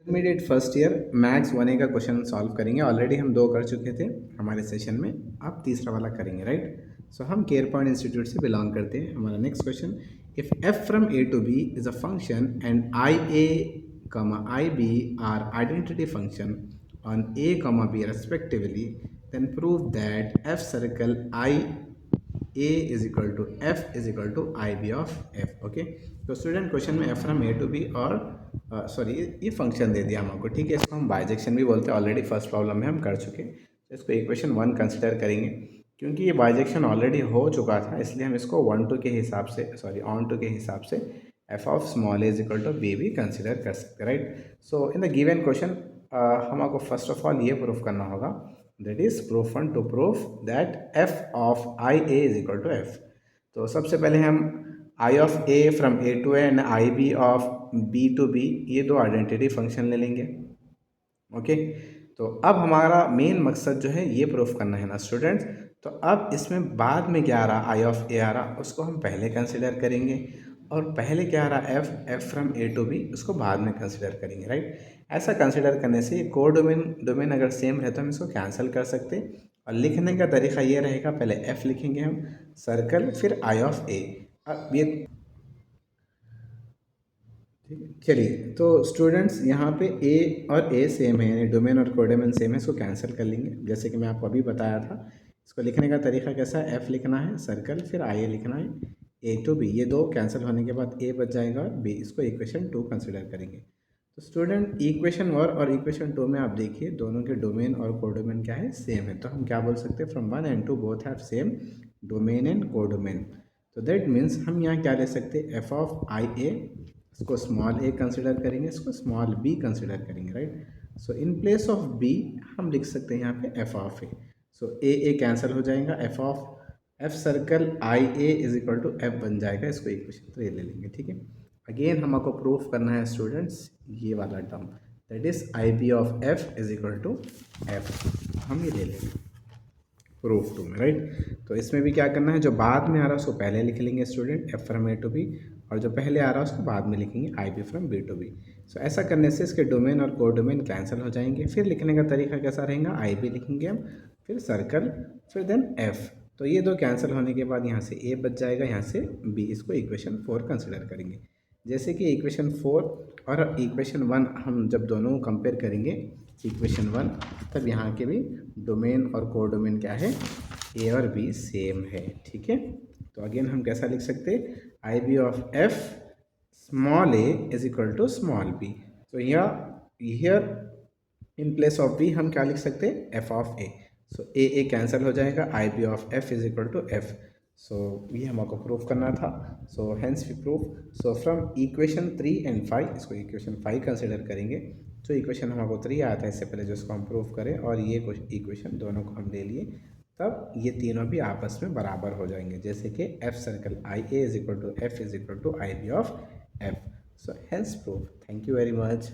Intermediate first year maths 1A का question solve करेंगे। Already हम 2 कर चुके थे हमारे सेशन में, अब तीसरा वाला करेंगे, राइट। सो हम केयर पॉइंट इंस्टीट्यूट से बिलोंग करते हैं। हमारा next question, if f from a to b is a function and ia ib are identity function on a b respectively, then prove that f circle I a is equal to f is equal to ib of f। Okay, तो student question में f from a to b और sorry ये function दे दिया हमको, ठीक है। इसको हम बाइजेक्शन भी बोलते हैं, ऑलरेडी फर्स्ट प्रॉब्लम में हम कर चुके हैं। तो इसको इक्वेशन 1 कंसिडर करेंगे, क्योंकि ये बाइजेक्शन ऑलरेडी हो चुका था, इसलिए हम इसको 1-2 के हिसाब से ऑन टू के हिसाब से f of small is equal to b भी कंसिडर कर सकते हैं, right. So in the given question हमको फर्स्ट ऑफ ऑल ये प्रूफ करना होगा, that is proof one to proof that f of i a is equal to f। तो सबसे पहले हम i of a from a to a and i b of b to b, ये दो identity function ले लेंगे। Okay, तो अब हमारा मेन मकसद जो है ये प्रूफ करना है ना स्टूडेंट्स। तो अब इसमें बाद में क्या आ रहा, i ऑफ a आ रहा, उसको हम पहले कंसिडर करेंगे, और पहले क्या आ रहा f from a to b, उसको बाद में कंसिडर करेंगे, राइट। ऐसा कंसिडर करने से को डोमेन अगर सेम रहे तो हम इसको कैंसिल कर सकते हैं। और लिखने का तरीका ये रहेगा, पहले f लिखेंगे हम सर्कल, फिर i ऑफ a। अब ये ठीक है, चलिए। तो स्टूडेंट्स यहाँ पे ए और ए सेम है, यानी डोमेन और कोडोमेन सेम है, इसको कैंसिल कर लेंगे। जैसे कि मैं आपको अभी बताया था, इसको लिखने का तरीका कैसा है, एफ लिखना है सर्कल, फिर आई ए लिखना है, ए टू बी, ये दो कैंसिल होने के बाद ए बच जाएगा और बी, इसको इक्वेशन 2 कंसिडर करेंगे। तो स्टूडेंट इक्वेशन 1 और इक्वेशन 2 में आप देखिए दोनों के डोमेन और कोडोमेन क्या है, सेम है। तो हम क्या बोल सकते हैं, from 1 and 2 both have same domain and codomain. तो दैट मीन्स हम यहाँ क्या ले सकते हैं, एफ ऑफ आई ए, इसको स्मॉल ए कंसिडर करेंगे, इसको स्मॉल बी कंसिडर करेंगे, right. So in place of B हम लिख सकते हैं यहाँ पे F of A. So A cancel हो जाएगा, F of F circle I A is equal to F बन जाएगा। इसको इक्वेशन 3 ले लेंगे, ठीक है। अगेन हमको प्रूफ करना है स्टूडेंट्स ये वाला term, that is I B of F is equal to F, हम ये ले लेंगे प्रूफ 2 में, राइट। तो इसमें भी क्या करना है, जो बाद में आ रहा है उसको पहले लिख लेंगे student, F from A to B, और जो पहले आ रहा है उसको बाद में लिखेंगे, I B from B to B. So ऐसा करने से इसके डोमेन और कोडोमेन कैंसिल हो जाएंगे। फिर लिखने का तरीका कैसा रहेगा, आई बी लिखेंगे हम, फिर सर्कल, फिर देन एफ। तो ये दो कैंसिल होने के बाद यहाँ से ए बच जाएगा, यहाँ से बी, इसको इक्वेशन 4 कंसिडर करेंगे। जैसे कि इक्वेशन 4 और इक्वेशन 1 हम जब दोनों को कंपेयर करेंगे, इक्वेशन 1, तब यहाँ के भी डोमेन और कोडोमेन क्या है, ए और बी सेम है, ठीक है। तो अगेन हम कैसा लिख सकते हैं, I B of F small A is equal to small B. तो here in place of B हम क्या लिख सकते हैं, F of A. So A cancel हो जाएगा, I B of F is equal to F. So ये हमको प्रूफ करना था। So hence we proof. So from equation 3 and 5, इसको इक्वेशन 5 कंसिडर करेंगे। जो इक्वेशन हमको 3 आता है इससे पहले जो इसको हम प्रूफ करें, और ये इक्वेशन दोनों को हम ले लिए, तब ये तीनों भी आपस में बराबर हो जाएंगे। जैसे कि F circle I A is equal to F is equal to I B of F. So hence proof. Thank you very much.